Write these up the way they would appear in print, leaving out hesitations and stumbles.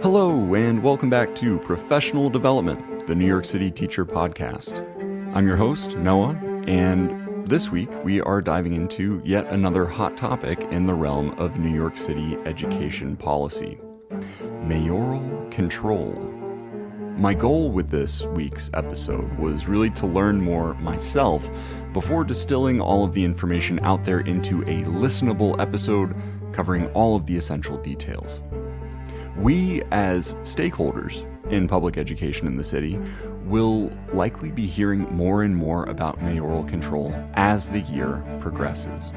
Hello, and welcome back to Professional Development, the New York City Teacher Podcast. I'm your host, Noah, and this week we are diving into yet another hot topic in the realm of New York City education policy: mayoral control. My goal with this week's episode was really to learn more myself before distilling all of the information out there into a listenable episode covering all of the essential details. We, as stakeholders in public education in the city, will likely be hearing more and more about mayoral control as the year progresses.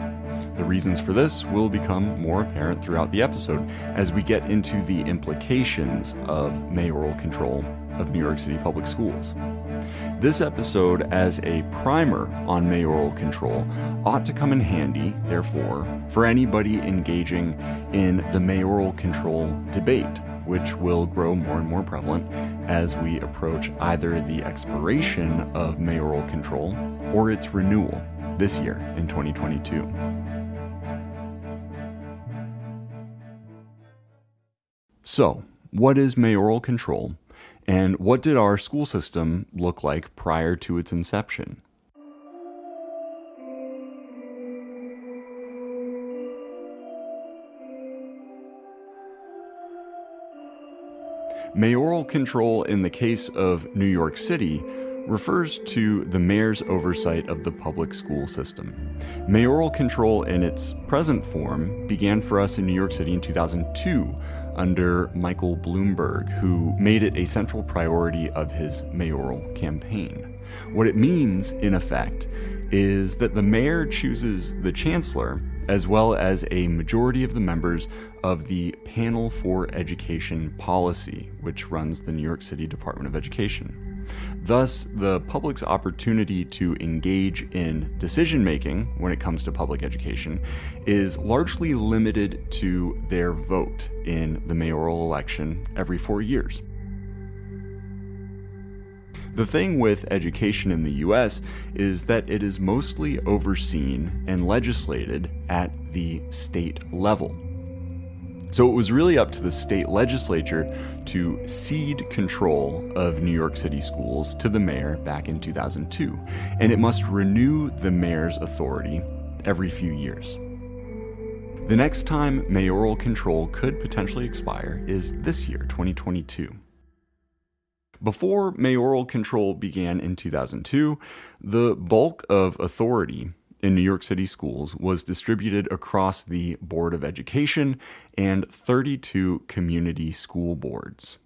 The reasons for this will become more apparent throughout the episode as we get into the implications of mayoral control of New York City public schools. This episode, as a primer on mayoral control, ought to come in handy, therefore, for anybody engaging in the mayoral control debate, which will grow more and more prevalent as we approach either the expiration of mayoral control or its renewal this year in 2022. So, what is mayoral control? And what did our school system look like prior to its inception? Mayoral control in the case of New York City refers to the mayor's oversight of the public school system. Mayoral control in its present form began for us in New York City in 2002 under Michael Bloomberg, who made it a central priority of his mayoral campaign. What it means, in effect, is that the mayor chooses the chancellor as well as a majority of the members of the Panel for Education Policy, which runs the New York City Department of Education. Thus, the public's opportunity to engage in decision-making when it comes to public education is largely limited to their vote in the mayoral election every 4 years. The thing with education in the U.S. is that it is mostly overseen and legislated at the state level. So it was really up to the state legislature to cede control of New York City schools to the mayor back in 2002, and it must renew the mayor's authority every few years. The next time mayoral control could potentially expire is this year, 2022. Before mayoral control began in 2002, the bulk of authority in New York City schools was distributed across the Board of Education and 32 community school boards.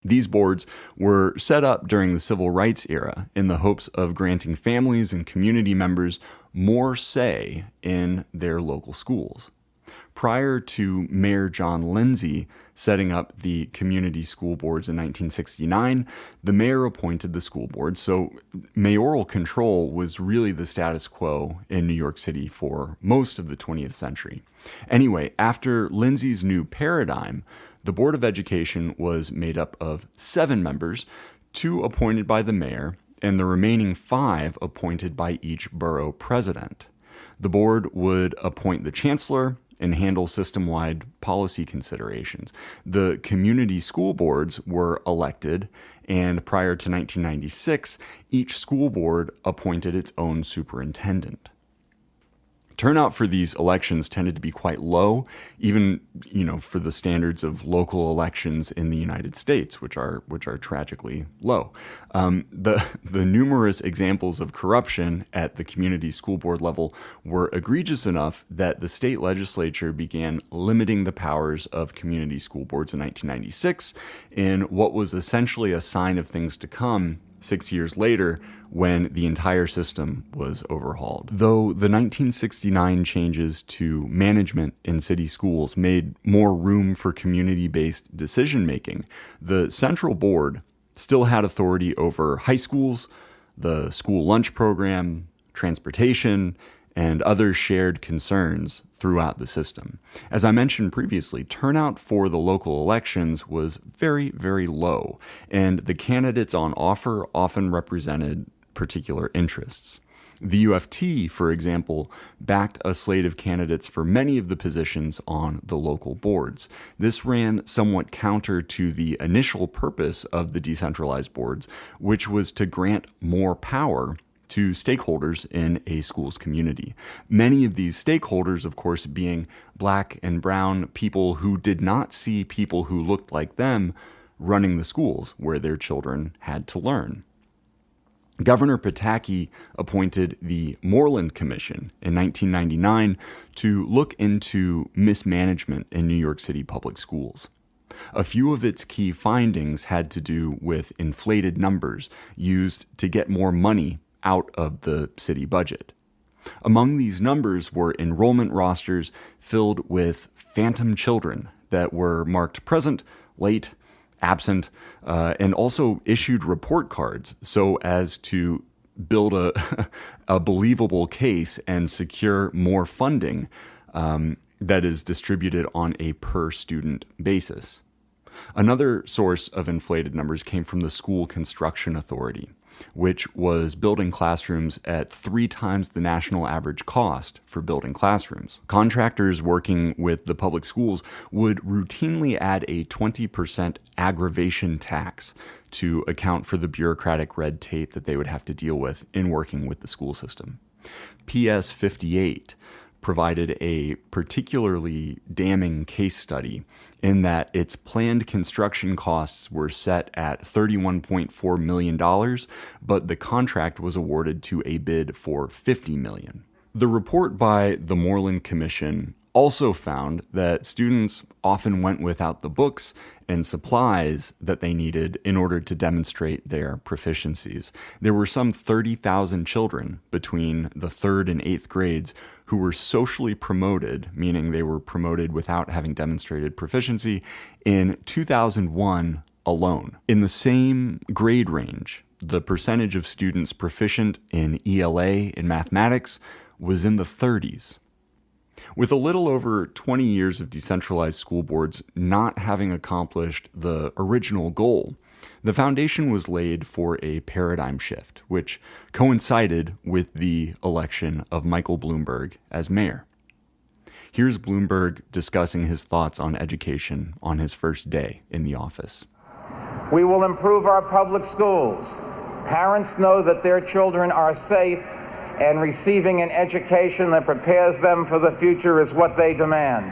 These boards were set up during the Civil Rights era in the hopes of granting families and community members more say in their local schools. Prior to Mayor John Lindsay setting up the community school boards in 1969, the mayor appointed the school board, so mayoral control was really the status quo in New York City for most of the 20th century. Anyway, after Lindsay's new paradigm, the Board of Education was made up of 7 members, 2 appointed by the mayor, and the remaining 5 appointed by each borough president. The board would appoint the chancellor and handle system-wide policy considerations. The community school boards were elected, and prior to 1996, each school board appointed its own superintendent. Turnout for these elections tended to be quite low, even, for the standards of local elections in the United States, which are tragically low. The numerous examples of corruption at the community school board level were egregious enough that the state legislature began limiting the powers of community school boards in 1996 in what was essentially a sign of things to come 6 years later when the entire system was overhauled. Though the 1969 changes to management in city schools made more room for community-based decision-making, the central board still had authority over high schools, the school lunch program, transportation, and other shared concerns throughout the system. As I mentioned previously, turnout for the local elections was very, very low, and the candidates on offer often represented particular interests. The UFT, for example, backed a slate of candidates for many of the positions on the local boards. This ran somewhat counter to the initial purpose of the decentralized boards, which was to grant more power to stakeholders in a school's community. Many of these stakeholders, of course, being black and brown people who did not see people who looked like them running the schools where their children had to learn. Governor Pataki appointed the Moreland Commission in 1999 to look into mismanagement in New York City public schools. A few of its key findings had to do with inflated numbers used to get more money out of the city budget. Among these numbers were enrollment rosters filled with phantom children that were marked present, late, absent, and also issued report cards so as to build a believable case and secure more funding that is distributed on a per-student basis. Another source of inflated numbers came from the School Construction Authority, which was building classrooms at 3 times the national average cost for building classrooms. Contractors working with the public schools would routinely add a 20% aggravation tax to account for the bureaucratic red tape that they would have to deal with in working with the school system. PS 58 provided a particularly damning case study in that its planned construction costs were set at $31.4 million, but the contract was awarded to a bid for $50 million. The report by the Moreland Commission also found that students often went without the books and supplies that they needed in order to demonstrate their proficiencies. There were some 30,000 children between the 3rd and 8th grades who were socially promoted, meaning they were promoted without having demonstrated proficiency, in 2001 alone. In the same grade range, the percentage of students proficient in ELA in mathematics was in the 30s. With a little over 20 years of decentralized school boards not having accomplished the original goal, the foundation was laid for a paradigm shift, which coincided with the election of Michael Bloomberg as mayor. Here's Bloomberg discussing his thoughts on education on his first day in the office. We will improve our public schools. Parents know that their children are safe, and receiving an education that prepares them for the future is what they demand.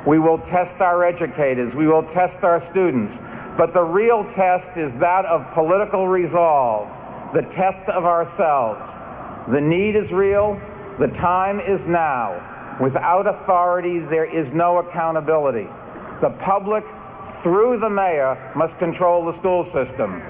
We will test our educators. We will test our students. But the real test is that of political resolve, the test of ourselves. The need is real. The time is now. Without authority, there is no accountability. The public, through the mayor, must control the school system.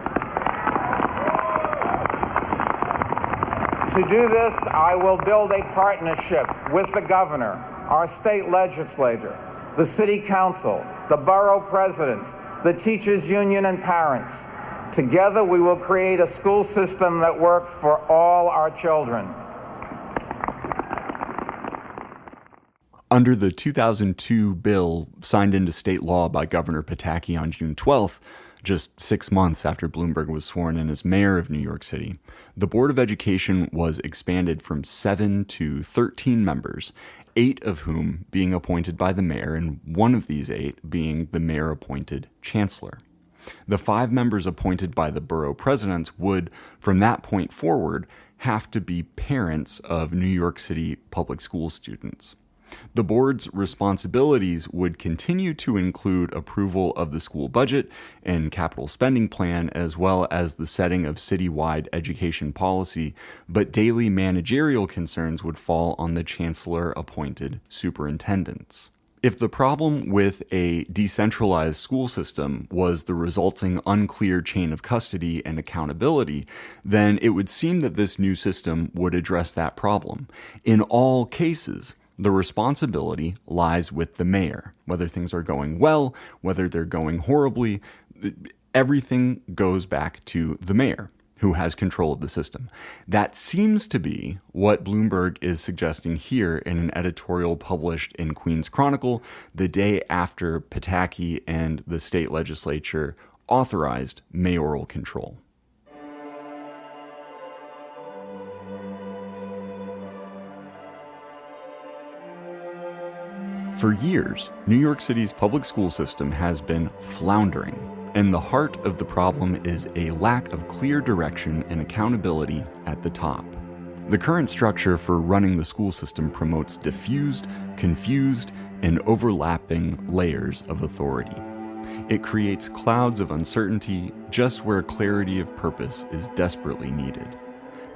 To do this, I will build a partnership with the governor, our state legislature, the city council, the borough presidents, the teachers union, and parents. Together, we will create a school system that works for all our children. Under the 2002 bill signed into state law by Governor Pataki on June 12th, just 6 months after Bloomberg was sworn in as mayor of New York City, the Board of Education was expanded from 7 to 13 members, 8 of whom being appointed by the mayor, and one of these 8 being the mayor-appointed chancellor. The 5 members appointed by the borough presidents would, from that point forward, have to be parents of New York City public school students. The board's responsibilities would continue to include approval of the school budget and capital spending plan, as well as the setting of citywide education policy, but daily managerial concerns would fall on the chancellor-appointed superintendents. If the problem with a decentralized school system was the resulting unclear chain of custody and accountability, then it would seem that this new system would address that problem. In all cases, the responsibility lies with the mayor. Whether things are going well, whether they're going horribly, everything goes back to the mayor, who has control of the system. That seems to be what Bloomberg is suggesting here in an editorial published in Queens Chronicle the day after Pataki and the state legislature authorized mayoral control. For years, New York City's public school system has been floundering, and the heart of the problem is a lack of clear direction and accountability at the top. The current structure for running the school system promotes diffused, confused, and overlapping layers of authority. It creates clouds of uncertainty just where clarity of purpose is desperately needed.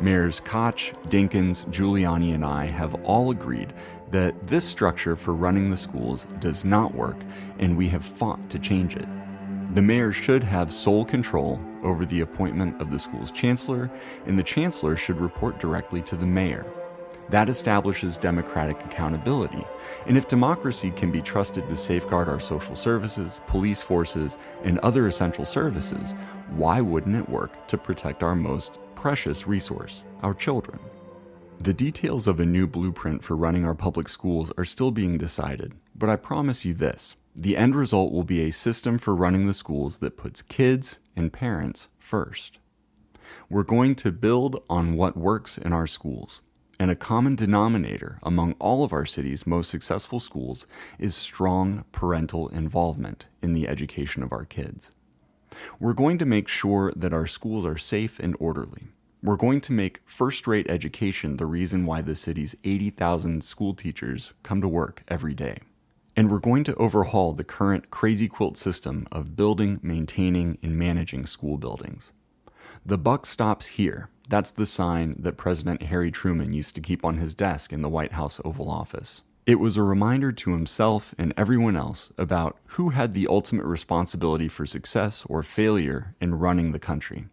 Mayors Koch, Dinkins, Giuliani, and I have all agreed that this structure for running the schools does not work, and we have fought to change it. The mayor should have sole control over the appointment of the school's chancellor, and the chancellor should report directly to the mayor. That establishes democratic accountability, and if democracy can be trusted to safeguard our social services, police forces, and other essential services, why wouldn't it work to protect our most precious resource, our children? The details of a new blueprint for running our public schools are still being decided, but I promise you this: the end result will be a system for running the schools that puts kids and parents first. We're going to build on what works in our schools, and a common denominator among all of our city's most successful schools is strong parental involvement in the education of our kids. We're going to make sure that our schools are safe and orderly. We're going to make first-rate education the reason why the city's 80,000 school teachers come to work every day. And we're going to overhaul the current crazy quilt system of building, maintaining, and managing school buildings. The buck stops here. That's the sign that President Harry Truman used to keep on his desk in the White House Oval Office. It was a reminder to himself and everyone else about who had the ultimate responsibility for success or failure in running the country.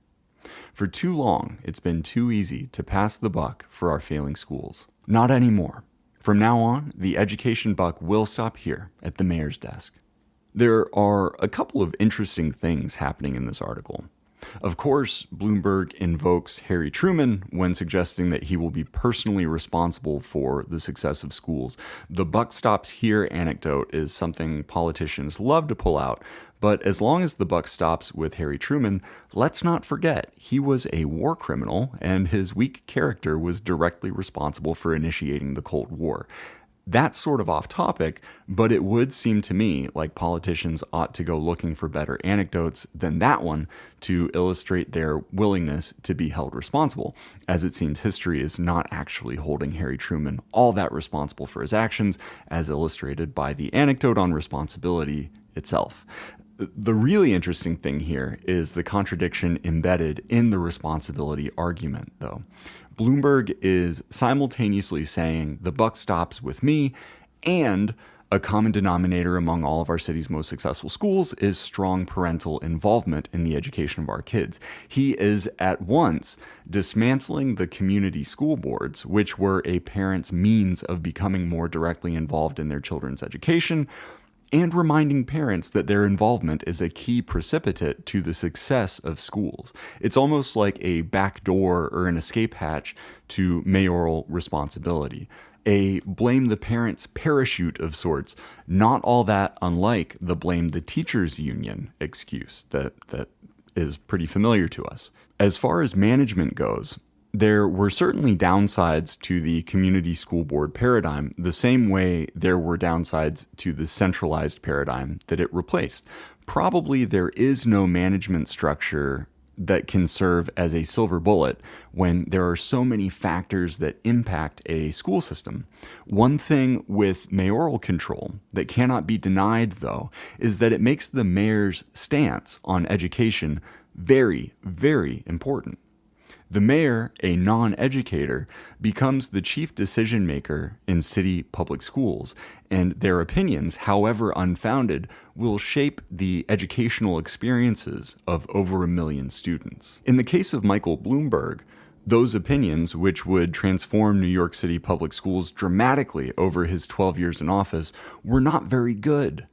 For too long, it's been too easy to pass the buck for our failing schools. Not anymore. From now on, the education buck will stop here at the mayor's desk. There are a couple of interesting things happening in this article. Of course, Bloomberg invokes Harry Truman when suggesting that he will be personally responsible for the success of schools. The buck stops here anecdote is something politicians love to pull out, but as long as the buck stops with Harry Truman, let's not forget he was a war criminal and his weak character was directly responsible for initiating the Cold War. That's sort of off topic, but it would seem to me like politicians ought to go looking for better anecdotes than that one to illustrate their willingness to be held responsible, as it seems history is not actually holding Harry Truman all that responsible for his actions, as illustrated by the anecdote on responsibility itself. The really interesting thing here is the contradiction embedded in the responsibility argument, though. Bloomberg is simultaneously saying the buck stops with me, and a common denominator among all of our city's most successful schools is strong parental involvement in the education of our kids. He is at once dismantling the community school boards, which were a parent's means of becoming more directly involved in their children's education, and reminding parents that their involvement is a key precipitate to the success of schools. It's almost like a backdoor or an escape hatch to mayoral responsibility, a blame the parents parachute of sorts, not all that unlike the blame the teachers union excuse that is pretty familiar to us. As far as management goes, there were certainly downsides to the community school board paradigm, the same way there were downsides to the centralized paradigm that it replaced. Probably there is no management structure that can serve as a silver bullet when there are so many factors that impact a school system. One thing with mayoral control that cannot be denied, though, is that it makes the mayor's stance on education very, very important. The mayor, a non-educator, becomes the chief decision maker in city public schools, and their opinions, however unfounded, will shape the educational experiences of over 1 million students. In the case of Michael Bloomberg, those opinions, which would transform New York City public schools dramatically over his 12 years in office, were not very good.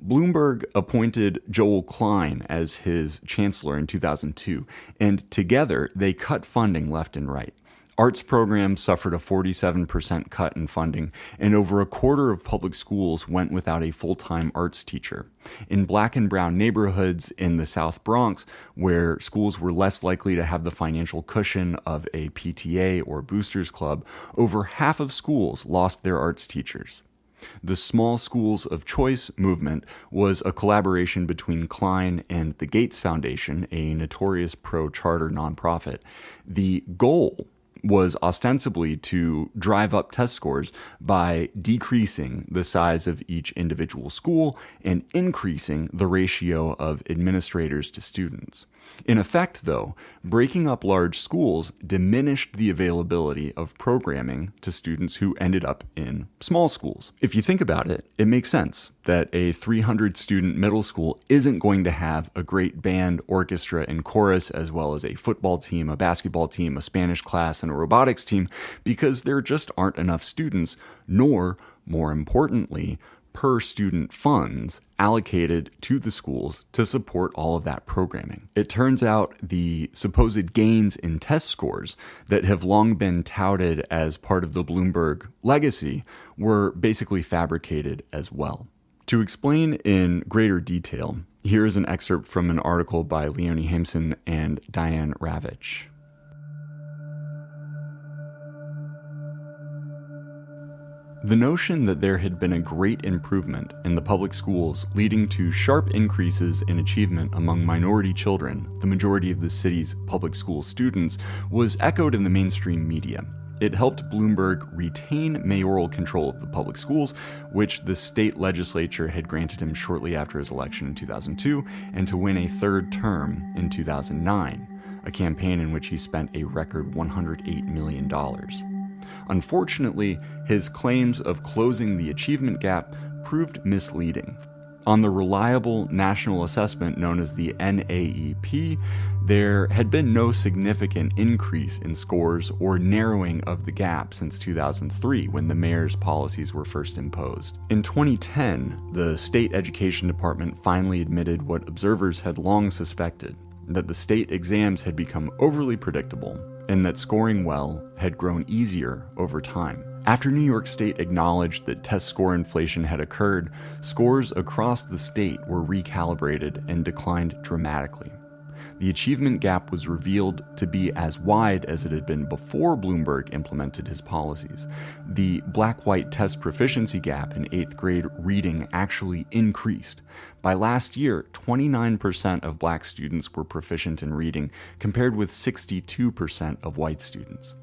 Bloomberg appointed Joel Klein as his chancellor in 2002, and together they cut funding left and right. Arts programs suffered a 47% cut in funding, and over a quarter of public schools went without a full-time arts teacher. In black and brown neighborhoods in the South Bronx, where schools were less likely to have the financial cushion of a PTA or boosters club, over half of schools lost their arts teachers. The Small Schools of Choice movement was a collaboration between Klein and the Gates Foundation, a notorious pro-charter nonprofit. The goal was ostensibly to drive up test scores by decreasing the size of each individual school and increasing the ratio of administrators to students. In effect, though, breaking up large schools diminished the availability of programming to students who ended up in small schools. If you think about it, it makes sense that a 300-student middle school isn't going to have a great band, orchestra, and chorus, as well as a football team, a basketball team, a Spanish class, and a robotics team, because there just aren't enough students, nor, more importantly, per student funds allocated to the schools to support all of that programming. It turns out the supposed gains in test scores that have long been touted as part of the Bloomberg legacy were basically fabricated as well. To explain in greater detail, here is an excerpt from an article by Leonie Hameson and Diane Ravitch. The notion that there had been a great improvement in the public schools leading to sharp increases in achievement among minority children, the majority of the city's public school students, was echoed in the mainstream media. It helped Bloomberg retain mayoral control of the public schools, which the state legislature had granted him shortly after his election in 2002, and to win a third term in 2009, a campaign in which he spent a record $108 million. Unfortunately, his claims of closing the achievement gap proved misleading. On the reliable national assessment known as the NAEP, there had been no significant increase in scores or narrowing of the gap since 2003, when the mayor's policies were first imposed. In 2010, the state education department finally admitted what observers had long suspected, that the state exams had become overly predictable and that scoring well had grown easier over time. After New York State acknowledged that test score inflation had occurred, scores across the state were recalibrated and declined dramatically. The achievement gap was revealed to be as wide as it had been before Bloomberg implemented his policies. The black-white test proficiency gap in 8th grade reading actually increased. By last year, 29% of black students were proficient in reading, compared with 62% of white students.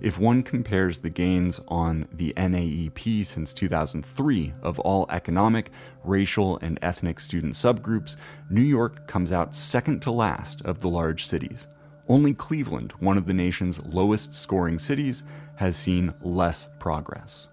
If one compares the gains on the NAEP since 2003 of all economic, racial, and ethnic student subgroups, New York comes out second to last of the large cities. Only Cleveland, one of the nation's lowest scoring cities, has seen less progress.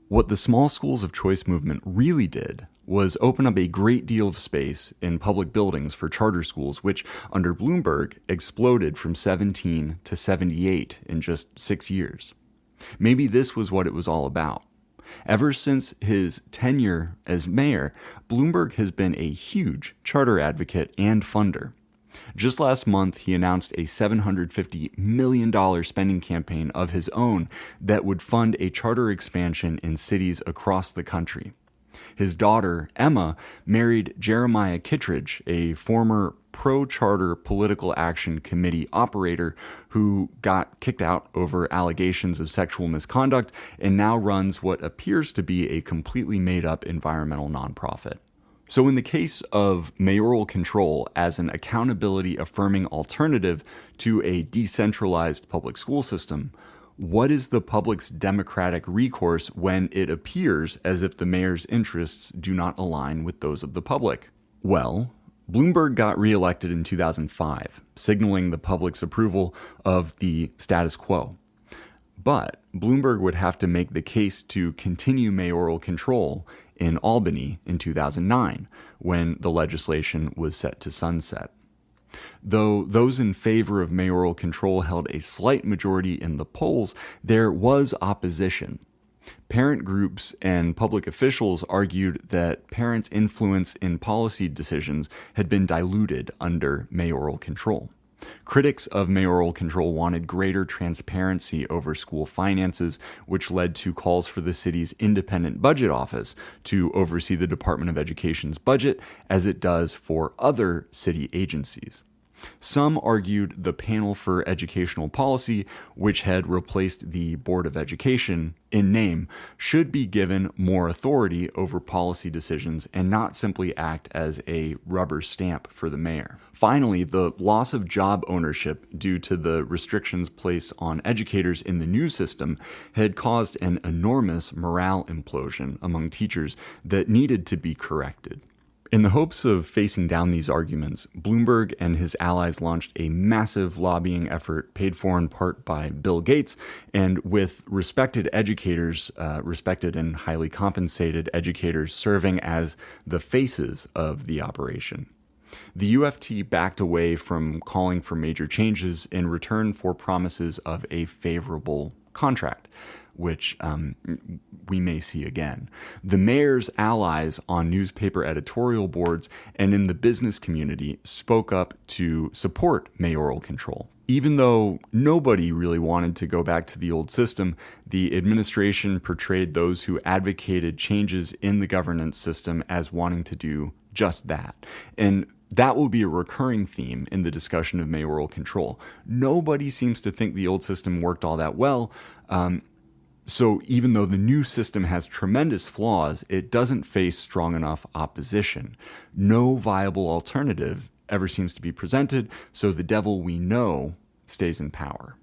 What the Small Schools of Choice movement really did was open up a great deal of space in public buildings for charter schools, which, under Bloomberg, exploded from 17 to 78 in just 6 years. Maybe this was what it was all about. Ever since his tenure as mayor, Bloomberg has been a huge charter advocate and funder. Just last month, he announced a $750 million spending campaign of his own that would fund a charter expansion in cities across the country. His daughter, Emma, married Jeremiah Kittredge, a former pro-charter political action committee operator who got kicked out over allegations of sexual misconduct and now runs what appears to be a completely made-up environmental nonprofit. So in the case of mayoral control as an accountability-affirming alternative to a decentralized public school system, what is the public's democratic recourse when it appears as if the mayor's interests do not align with those of the public? Well, Bloomberg got reelected in 2005, signaling the public's approval of the status quo. But Bloomberg would have to make the case to continue mayoral control in Albany in 2009, when the legislation was set to sunset. Though those in favor of mayoral control held a slight majority in the polls, there was opposition. Parent groups and public officials argued that parents' influence in policy decisions had been diluted under mayoral control. Critics of mayoral control wanted greater transparency over school finances, which led to calls for the city's independent budget office to oversee the Department of Education's budget, as it does for other city agencies. Some argued the Panel for Educational Policy, which had replaced the Board of Education in name, should be given more authority over policy decisions and not simply act as a rubber stamp for the mayor. Finally, the loss of job ownership due to the restrictions placed on educators in the new system had caused an enormous morale implosion among teachers that needed to be corrected. In the hopes of facing down these arguments, Bloomberg and his allies launched a massive lobbying effort paid for in part by Bill Gates and with respected educators, respected and highly compensated educators serving as the faces of the operation. The UFT backed away from calling for major changes in return for promises of a favorable contract, which we may see again. The mayor's allies on newspaper editorial boards and in the business community spoke up to support mayoral control. Even though nobody really wanted to go back to the old system, the administration portrayed those who advocated changes in the governance system as wanting to do just that. And that will be a recurring theme in the discussion of mayoral control. Nobody seems to think the old system worked all that well. So even though the new system has tremendous flaws, it doesn't face strong enough opposition. No viable alternative ever seems to be presented, so the devil we know stays in power.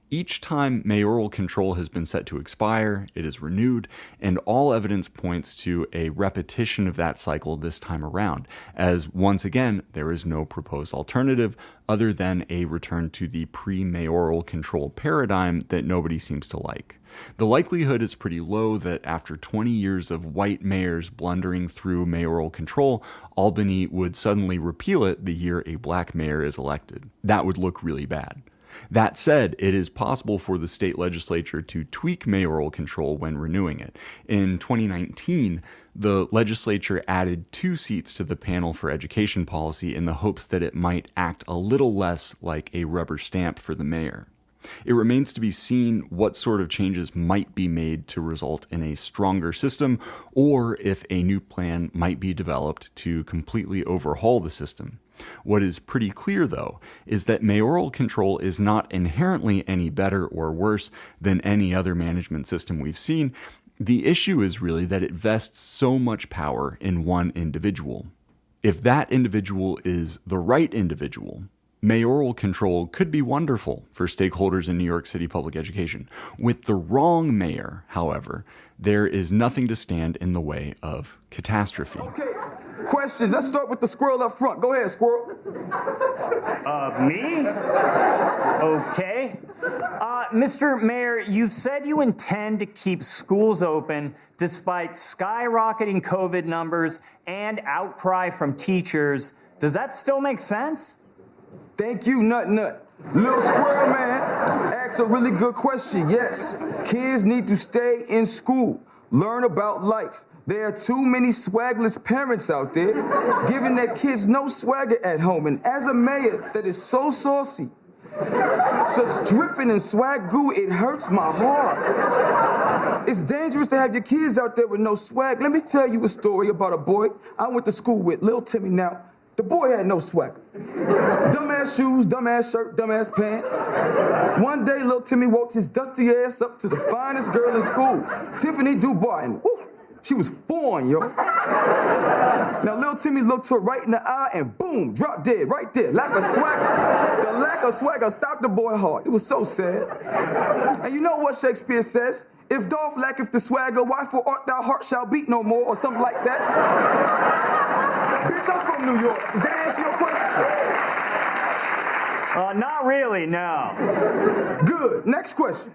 Each time mayoral control has been set to expire, it is renewed, and all evidence points to a repetition of that cycle this time around, as once again, there is no proposed alternative other than a return to the pre-mayoral control paradigm that nobody seems to like. The likelihood is pretty low that after 20 years of white mayors blundering through mayoral control, Albany would suddenly repeal it the year a black mayor is elected. That would look really bad. That said, it is possible for the state legislature to tweak mayoral control when renewing it. In 2019, the legislature added 2 seats to the Panel for Education Policy in the hopes that it might act a little less like a rubber stamp for the mayor. It remains to be seen what sort of changes might be made to result in a stronger system, or if a new plan might be developed to completely overhaul the system. What is pretty clear, though, is that mayoral control is not inherently any better or worse than any other management system we've seen. The issue is really that it vests so much power in one individual. If that individual is the right individual, mayoral control could be wonderful for stakeholders in New York City public education. With the wrong mayor, however, there is nothing to stand in the way of catastrophe. Okay, questions. Let's start with the squirrel up front. Go ahead, squirrel. Me? Okay. Mr. Mayor, you've said you intend to keep schools open despite skyrocketing COVID numbers and outcry from teachers. Does that still make sense? Thank you, Nut Nut. Little squirrel man asks a really good question. Yes, kids need to stay in school, learn about life. There are too many swagless parents out there giving their kids no swagger at home. And as a mayor that is so saucy, such dripping in swag goo, it hurts my heart. It's dangerous to have your kids out there with no swag. Let me tell you a story about a boy I went to school with, Lil Timmy. Now, the boy had no swagger. Dumbass shoes, dumbass shirt, dumbass pants. One day, Lil Timmy walked his dusty ass up to the finest girl in school, Tiffany Dubois, and whoo, she was foreign, yo. Now, Lil Timmy looked her right in the eye and boom, dropped dead right there. Lack of swagger. The lack of swagger stopped the boy hard. It was so sad. And you know what Shakespeare says? If Dolph lacketh the swagger, why for art thou heart shall beat no more, or something like that? Bitch, I'm from New York. Does that answer your question? Not really, no. Good. Next question.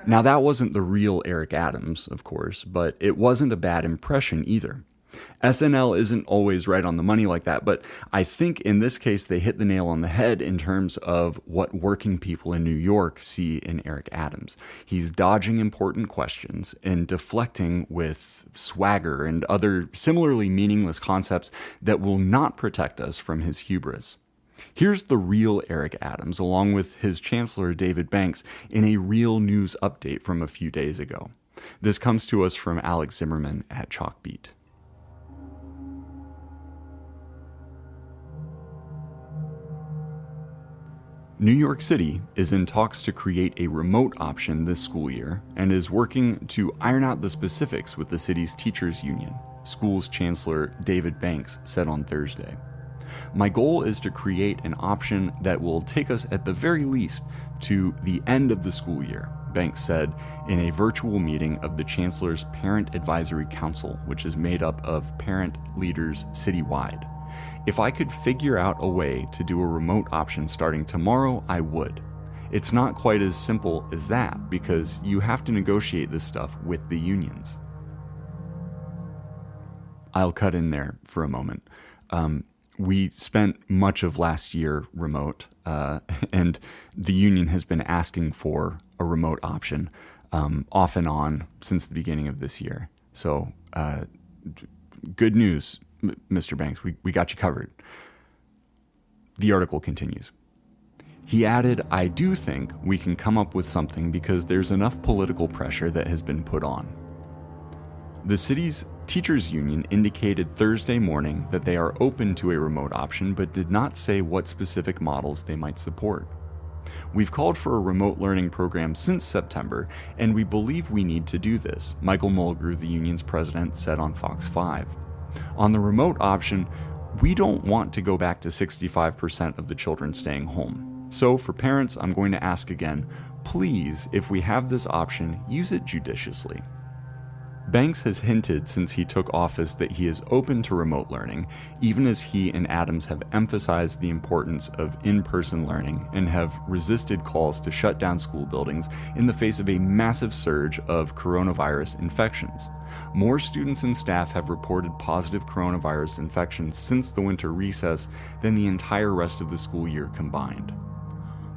Now, that wasn't the real Eric Adams, of course, but it wasn't a bad impression either. SNL isn't always right on the money like that, but I think in this case they hit the nail on the head in terms of what working people in New York see in Eric Adams. He's dodging important questions and deflecting with swagger and other similarly meaningless concepts that will not protect us from his hubris. Here's the real Eric Adams, along with his chancellor David Banks, in a real news update from a few days ago. This comes to us from Alex Zimmerman at Chalkbeat. New York City is in talks to create a remote option this school year and is working to iron out the specifics with the city's teachers union, Schools Chancellor David Banks said on Thursday. My goal is to create an option that will take us at the very least to the end of the school year, Banks said in a virtual meeting of the Chancellor's Parent Advisory Council, which is made up of parent leaders citywide. If I could figure out a way to do a remote option starting tomorrow, I would. It's not quite as simple as that because you have to negotiate this stuff with the unions. I'll cut in there for a moment. We spent much of last year remote, and the union has been asking for a remote option off and on since the beginning of this year. So good news, Mr. Banks, we got you covered. The article continues. He added, I do think we can come up with something because there's enough political pressure that has been put on. The city's teachers union indicated Thursday morning that they are open to a remote option but did not say what specific models they might support. We've called for a remote learning program since September, and we believe we need to do this, Michael Mulgrew, the union's president, said on Fox 5. On the remote option, we don't want to go back to 65% of the children staying home. So for parents, I'm going to ask again, please, if we have this option, use it judiciously. Banks has hinted since he took office that he is open to remote learning, even as he and Adams have emphasized the importance of in-person learning and have resisted calls to shut down school buildings in the face of a massive surge of coronavirus infections. More students and staff have reported positive coronavirus infections since the winter recess than the entire rest of the school year combined.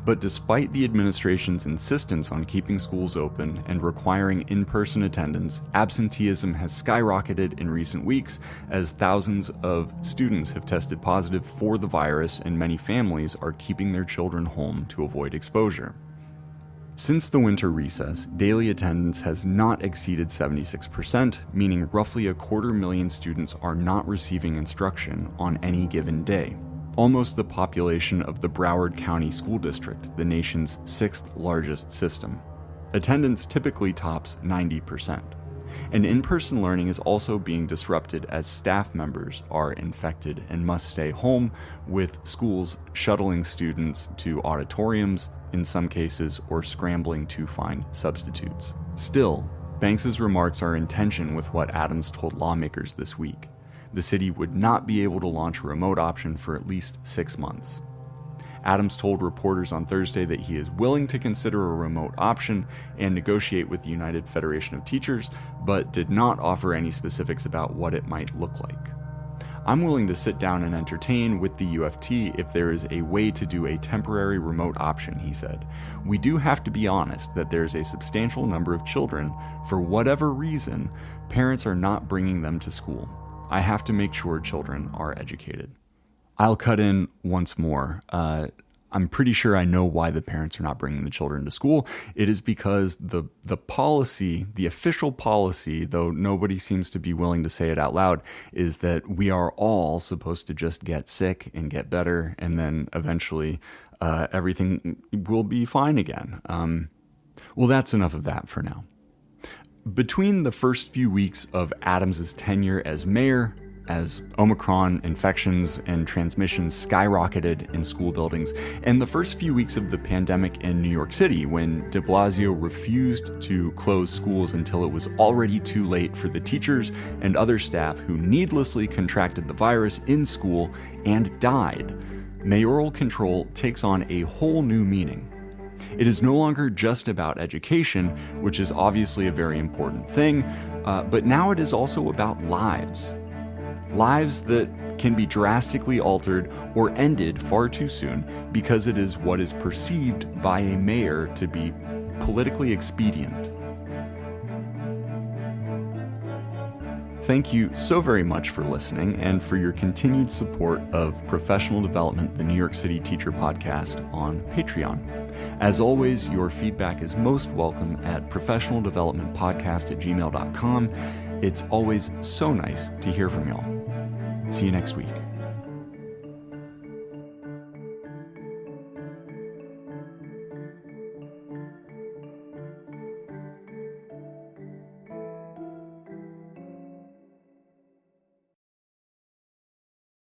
But despite the administration's insistence on keeping schools open and requiring in-person attendance, absenteeism has skyrocketed in recent weeks as thousands of students have tested positive for the virus and many families are keeping their children home to avoid exposure. Since the winter recess, daily attendance has not exceeded 76%, meaning roughly 250,000 students are not receiving instruction on any given day. Almost the population of the Broward County School District, the nation's sixth largest system. Attendance typically tops 90%. And in-person learning is also being disrupted as staff members are infected and must stay home, with schools shuttling students to auditoriums, in some cases, or scrambling to find substitutes. Still, Banks's remarks are in tension with what Adams told lawmakers this week. The city would not be able to launch a remote option for at least 6 months. Adams told reporters on Thursday that he is willing to consider a remote option and negotiate with the United Federation of Teachers, but did not offer any specifics about what it might look like. I'm willing to sit down and entertain with the UFT if there is a way to do a temporary remote option, he said. We do have to be honest that there's a substantial number of children, for whatever reason, parents are not bringing them to school. I have to make sure children are educated. I'll cut in once more. I'm pretty sure I know why the parents are not bringing the children to school. It is because the policy, the official policy, though nobody seems to be willing to say it out loud, is that we are all supposed to just get sick and get better, and then eventually everything will be fine again. Well, that's enough of that for now. Between the first few weeks of Adams's tenure as mayor, as Omicron infections and transmissions skyrocketed in school buildings, and the first few weeks of the pandemic in New York City when de Blasio refused to close schools until it was already too late for the teachers and other staff who needlessly contracted the virus in school and died, mayoral control takes on a whole new meaning. It is no longer just about education, which is obviously a very important thing, but now it is also about lives. Lives that can be drastically altered or ended far too soon because it is what is perceived by a mayor to be politically expedient. Thank you so very much for listening and for your continued support of Professional Development, the New York City Teacher Podcast on Patreon. As always, your feedback is most welcome at professionaldevelopmentpodcast@gmail.com. It's always so nice to hear from y'all. See you next week.